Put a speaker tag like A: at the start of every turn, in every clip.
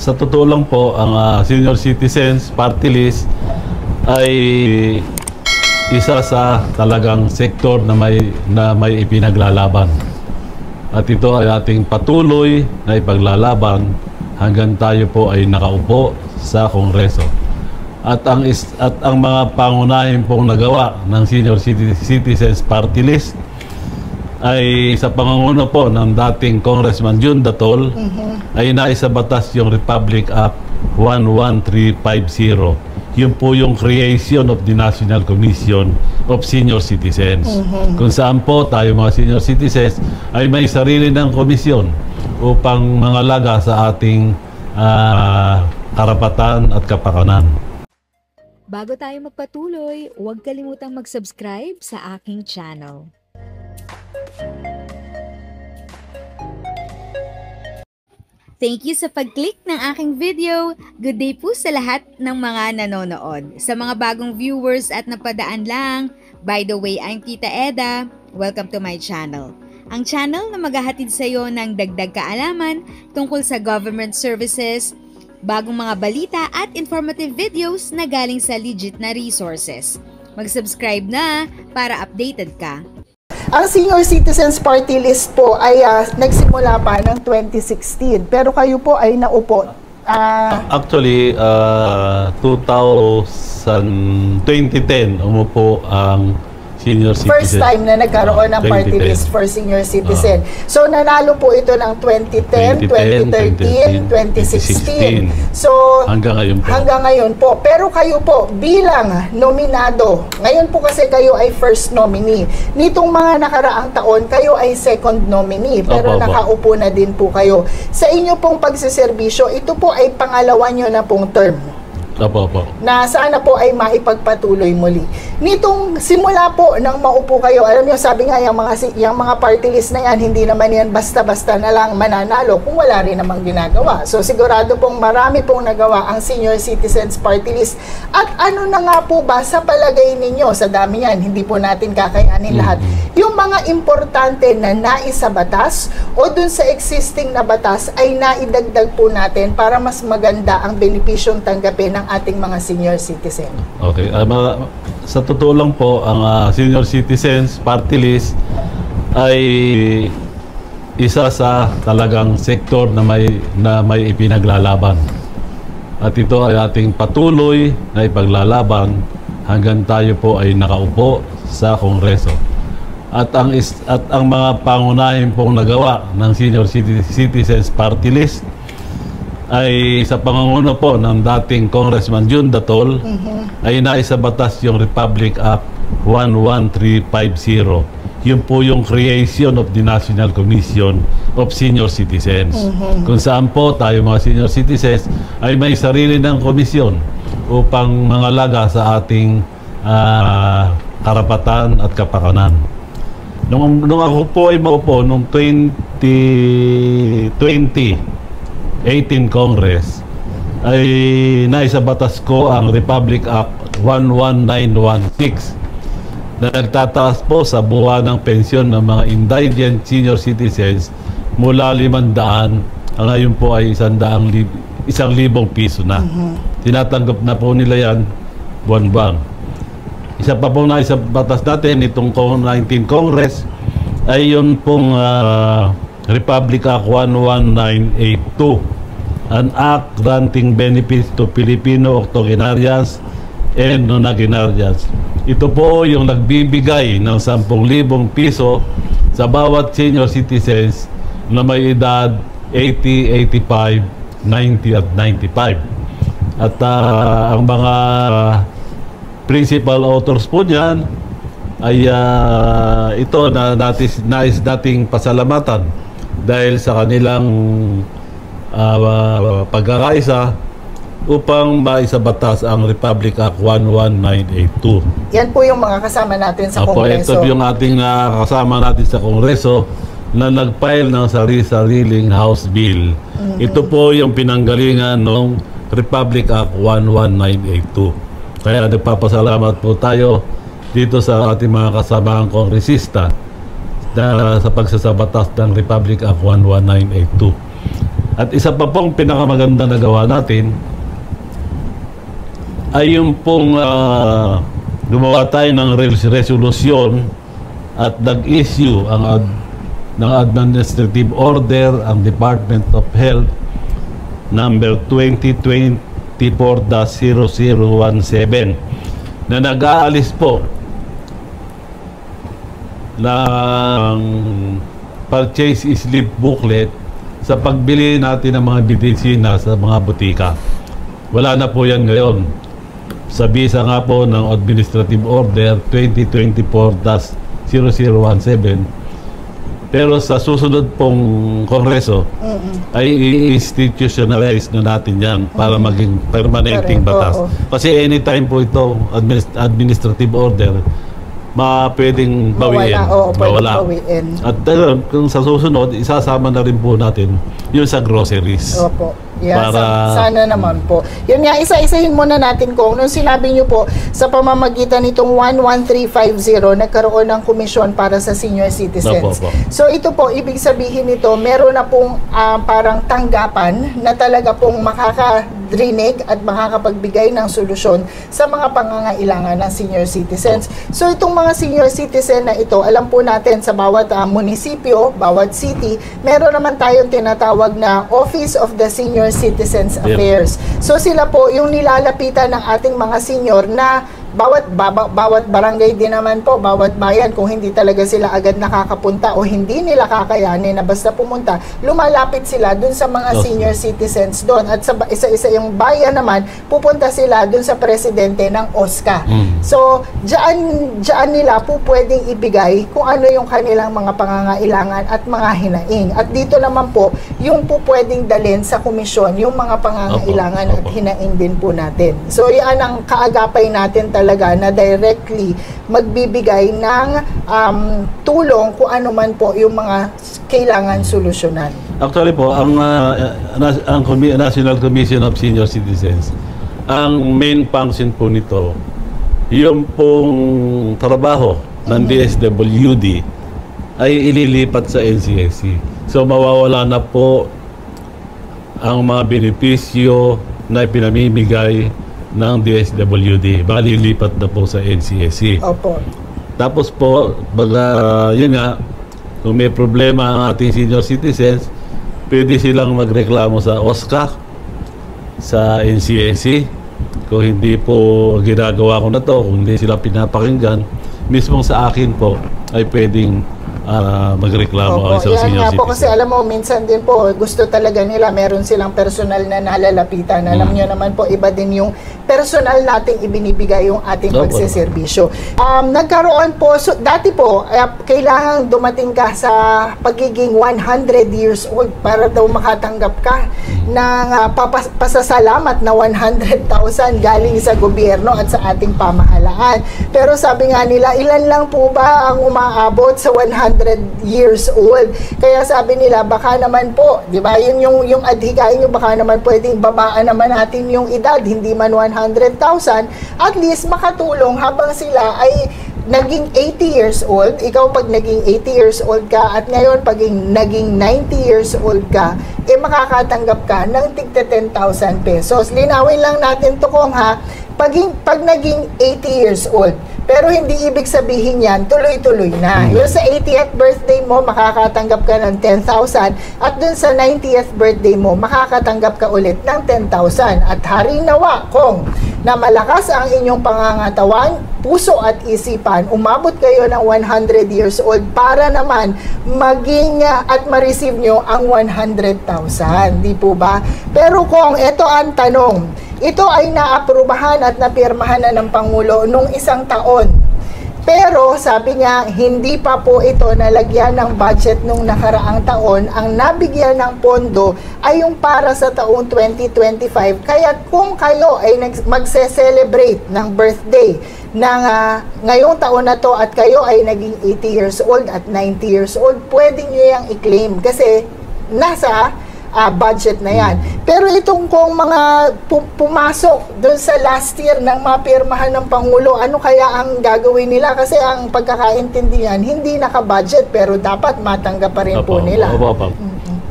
A: sa totoo lang po, ang Senior Citizens Party List ay isa sa talagang sektor na may ipinaglalaban. At ito ay ating patuloy na ipaglalaban hanggang tayo po ay nakaupo sa Kongreso. At ang mga pangunahin pong nagawa ng Senior Citizens Party List ay sa pangunguna po ng dating Congressman June Datol ay naisabatas yung Republic Act 11350. Yun po yung creation of the National Commission of Senior Citizens. Kung saan po tayo mga senior citizens ay may sarili ng komisyon upang mangalaga sa ating karapatan at kapakanan.
B: Bago tayo magpatuloy, huwag kalimutang mag-subscribe sa aking channel. Thank you sa pag-click ng aking video. Good day po sa lahat ng mga nanonood. Sa mga bagong viewers at napadaan lang, by the way, I'm Tita Eda. Welcome to my channel. Ang channel na maghahatid sa iyo ng dagdag kaalaman tungkol sa government services, bagong mga balita at informative videos na galing sa legit na resources. Mag-subscribe na para updated ka.
C: Ang Senior Citizens Party List po ay nagsimula pa ng 2016, pero kayo po ay naupo.
A: Actually, 2010 umupo ang Senior Citizen.
C: First time na nagkaroon ng party list for senior citizen. So, nanalo po ito ng 2010, 2013, 2016. So, hanggang ngayon po. Pero kayo po, bilang nominado, ngayon po kasi kayo ay first nominee. Nitong mga nakaraang taon, kayo ay second nominee. Pero nakaupo na din po kayo. Sa inyo pong pagsiservisyo, ito po ay pangalawa nyo na pong term. Na sana po ay maipagpatuloy muli. Nitong simula po nang maupo kayo, alam niyo, sabi nga yung mga party list na yan, hindi naman yan basta-basta na lang mananalo kung wala rin namang ginagawa. So sigurado pong marami pong nagawa ang Senior Citizens Party List. At ano na nga po ba sa palagay ninyo, sa dami yan, hindi po natin kakayanin lahat, yung mga importante na naisabatas o dun sa existing na batas ay naidagdag po natin para mas maganda ang benepisyong tanggapin ng ating mga senior citizen.
A: Okay. Sa totoo lang po, ang Senior Citizens Party List ay isa sa talagang sektor na may ipinaglalaban. At ito ay ating patuloy na ipaglalaban hanggang tayo po ay nakaupo sa Kongreso. At ang mga pangunahin pong nagawa ng Senior Citizens Party List ay sa pangunguna po ng dating Congressman June Datol ay naisabatas yung Republic Act 11350. Yun po yung creation of the National Commission of Senior Citizens. Kung saan po tayo mga senior citizens ay may sarili ng komisyon upang mangalaga sa ating karapatan at kapakanan. Nung ako po ay maupo noong 2018 Congress ay naisabatas ko ang Republic Act 11916 na nagtataas po sa buwan ng pensyon ng mga indigent senior citizens mula 500 ngayon po ay 1,000 piso na. Tinatanggap na po nila yan buwan-buwan. Isa pa po naisabatas natin itong 19 Congress ay yun pong Republic Act 11982, an act granting benefits to Filipino octogenarians and nonagenarians. Ito po yung nagbibigay ng 10,000 piso sa bawat senior citizens na may edad 80, 85, 90 at 95. At ang mga principal authors po niyan ay ito na nais nating pasalamatan dahil sa kanilang pagkakaisa upang maisabatas ang Republic Act 11982.
C: Yan po yung mga kasama natin sa Kongreso.
A: Ito yung ating kasama natin sa Kongreso na nag-file ng sariling House Bill. Ito po yung pinanggalingan ng Republic Act 11982. Kaya nagpapasalamat po tayo dito sa ating mga kasamang kongresista sa pagsasabatas ng Republic Act 11982. At isa pa pong pinakamaganda na gawa natin ay yung pong gumawa tayo ng resolution at nag-issue ng administrative order ang Department of Health number 2024-0017 na nag-aalis po ng purchase slip booklet sa pagbili natin ng mga medisina sa mga butika. Wala na po yan ngayon. Sa bisa nga po ng Administrative Order 2024-0017. Pero sa susunod pong kongreso ay i-institutionalize na natin yan para maging permanenteng batas. Kasi anytime po ito administrative order pwedeng bawiin. Mawala. At kung sa susunod, isasama na rin po natin yung sa groceries.
C: Opo. Yeah, sana naman po. Yun nga, isa-isahin muna natin kung nung sinabi nyo po sa pamamagitan nitong 11350, nagkaroon ng komisyon para sa senior citizens.
A: Opo.
C: So ito po, ibig sabihin nito, meron na pong parang tanggapan na talaga pong makakadrinig at makakapagbigay ng solusyon sa mga pangangailangan ng senior citizens. So itong mga senior citizen na ito, alam po natin sa bawat munisipyo, bawat city, meron naman tayong tinatawag na Office of the Senior Citizens Affairs. So sila po yung nilalapitan ng ating mga senior na bawat barangay din naman po, bawat bayan, kung hindi talaga sila agad nakakapunta o hindi nila kakayanin na basta pumunta, lumalapit sila dun sa mga senior citizens doon. At sa isa-isa yung bayan naman, pupunta sila dun sa presidente ng OSCA. So, diyan nila po pwedeng ibigay kung ano yung kanilang mga pangangailangan at mga hinaing. At dito naman po, yung po pwedeng dalhin sa komisyon, yung mga pangangailangan at hinaing din po natin. So, yan ang kaagapay natin talaga na directly magbibigay ng tulong kung ano man po yung mga kailangan solusyonan.
A: Actually po, ang National Commission of Senior Citizens, ang main function po nito, yung pong trabaho ng DSWD ay ililipat sa NCSC. So mawawala na po ang mga benepisyo na pinamimigay ng DSWD. Bali, lipat na po sa NCSC.
C: Opo.
A: Tapos po, yun nga, kung may problema ang ating senior citizens, pwede silang magreklamo sa OSCA, sa NCSC. Kung hindi po ginagawa ko na to, kung hindi sila pinapakinggan, mismo sa akin po, ay pwedeng magreklamo ang isang senior citizen.
C: Po, kasi alam mo, minsan din po, gusto talaga nila, meron silang personal na nalalapitan. Alam nyo naman po, iba din yung personal nating ibinibigay yung ating pagsiservisyo. Nagkaroon po, so, dati po, kailangan dumating ka sa pagiging 100 years old para daw makatanggap ka ng pasasalamat na 100,000 galing sa gobyerno at sa ating pamahalaan. Pero sabi nga nila, ilan lang po ba ang umaabot sa 100 years old? Kaya sabi nila, baka naman po, di ba, yun yung adhikain nyo, baka naman pwedeng babaan naman natin yung edad, hindi man 100,000, at least makatulong habang sila ay naging 80 years old. Ikaw pag naging 80 years old ka at ngayon pag naging 90 years old ka, makakatanggap ka ng tigta 10,000 pesos. Linawin lang natin to kung pag naging 80 years old, pero hindi ibig sabihin yan, tuloy-tuloy na. Yung sa 80th birthday mo, makakatanggap ka ng 10,000 at dun sa 90th birthday mo, makakatanggap ka ulit ng 10,000. At hari nawa kung na malakas ang inyong pangangatawan, puso at isipan, umabot kayo ng 100 years old para naman maging at ma-receive nyo ang 100,000. Di po ba? Pero kung ito ang tanong, ito ay naaprubahan at napirmahan na ng Pangulo nung isang taon. Pero sabi niya, hindi pa po ito nalagyan ng budget nung nakaraang taon. Ang nabigyan ng pondo ay yung para sa taong 2025. Kaya kung kayo ay magse-celebrate ng birthday ng ngayong taon na to at kayo ay naging 80 years old at 90 years old, pwede nyo yung i-claim kasi nasa budget na yan. Pero itong kung mga pumasok doon sa last year ng mapirmahan ng Pangulo, ano kaya ang gagawin nila? Kasi ang pagkakaintindihan, hindi naka-budget pero dapat matanggap pa rin po nila.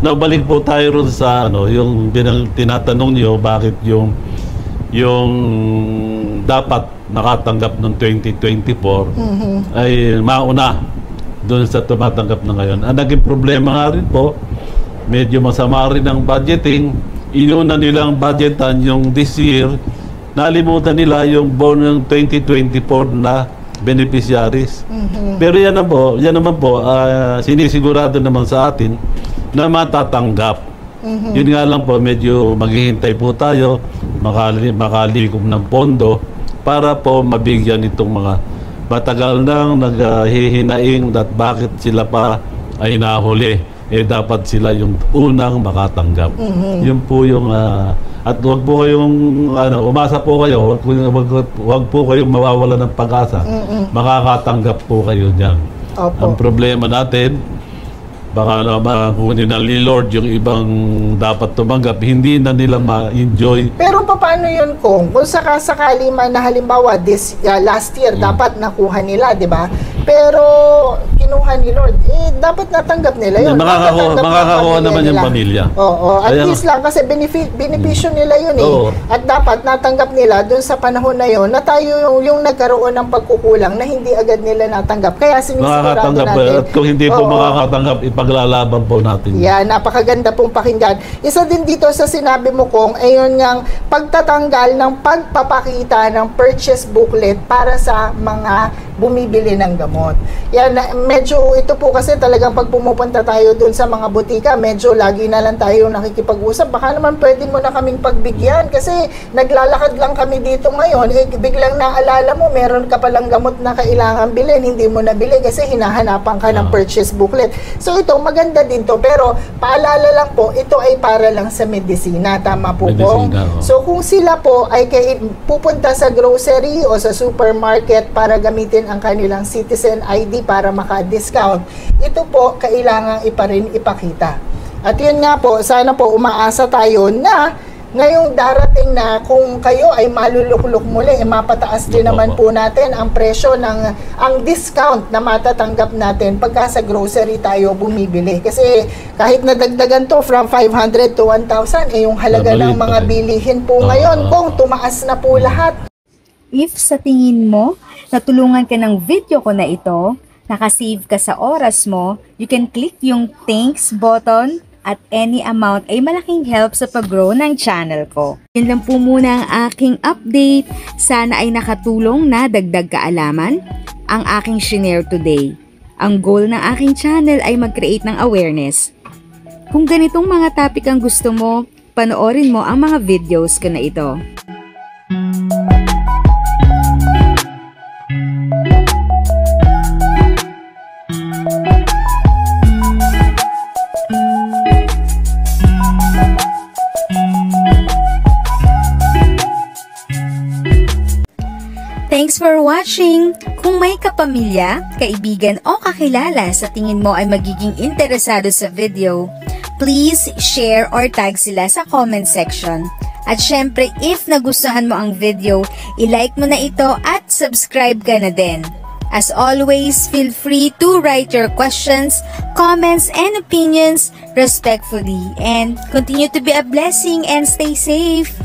A: nabalik po tayo ron sa yung tinatanong niyo bakit yung dapat nakatanggap ng 2024 ay mauna doon sa tumatanggap na ngayon. Ang naging problema nga rin po, medyo masama rin ang budgeting. Inuna nilang budgetan yung this year, nalimutan nila yung buwan ng 2024 na beneficiaries. Pero yan naman po, sinisigurado naman sa atin na matatanggap. Yun nga lang po, medyo maghihintay po tayo, makalikom ng pondo para po mabigyan itong mga matagal nang naghihinaing at bakit sila pa ay nahuli. Dapat sila yung unang makatanggap. Yun po yung at wag po kayong umasa po kayo, wag po kayong mawawala ng pag-asa. Makakatanggap po kayo diyan. Ang problema natin, baka kunin na ni Lord yung ibang dapat tumanggap, hindi na nila ma-enjoy.
C: Pero paano yun kung sakasakali man na halimbawa last year dapat nakuha nila, di ba? Pero kinuha ni Lord, dapat natanggap nila yun.
A: Makakakuha naman yung pamilya.
C: Oo, at least lang kasi benepisyo nila yun At dapat natanggap nila dun sa panahon na yun na tayo yung nagkaroon ng pagkukulang na hindi agad nila natanggap. Kaya sinisigurado natin.
A: At kung hindi po makakatanggap, ipaglalaban po natin.
C: Yeah, napakaganda pong pakinggan. Isa din dito sa sinabi mo kong, ayun ngang pagtatanggal ng pagpapakita ng purchase booklet para sa mga bumibili ng gamot. Yan, medyo ito po kasi talagang pag pumupunta tayo dun sa mga butika, medyo lagi na lang tayo nakikipag-usap. Baka naman pwede mo na kaming pagbigyan kasi naglalakad lang kami dito ngayon. Biglang naalala mo, meron ka palang gamot na kailangan bilhin, hindi mo nabili kasi hinahanapan ka ng purchase booklet. So ito, maganda din to. Pero paalala lang po, ito ay para lang sa medisina. Tama po po. So kung sila po ay pupunta sa grocery o sa supermarket para gamitin ang kanilang citizen ID para maka-discount, ito po kailangan rin ipakita. At yun nga po, sana po umaasa tayo na ngayong darating na kung kayo ay maluluklok muli, mapataas din naman po natin ang presyo ng ang discount na matatanggap natin pagka sa grocery tayo bumibili. Kasi kahit nadagdagan to from 500 to 1,000, yung halaga ng mga bilihin po ngayon kung tumaas na po lahat.
B: If sa tingin mo, natulungan ka ng video ko na ito, nakasave ka sa oras mo, you can click yung thanks button at any amount ay malaking help sa pag-grow ng channel ko. Yan lang po muna ang aking update. Sana ay nakatulong na dagdag kaalaman ang aking shinare today. Ang goal ng aking channel ay mag-create ng awareness. Kung ganitong mga topic ang gusto mo, panoorin mo ang mga videos ko na ito. Thanks for watching! Kung may kapamilya, kaibigan o kakilala sa tingin mo ay magiging interesado sa video, please share or tag sila sa comment section. At syempre, if nagustuhan mo ang video, i-like mo na ito at subscribe ka na din. As always, feel free to write your questions, comments, and opinions respectfully. And continue to be a blessing and stay safe!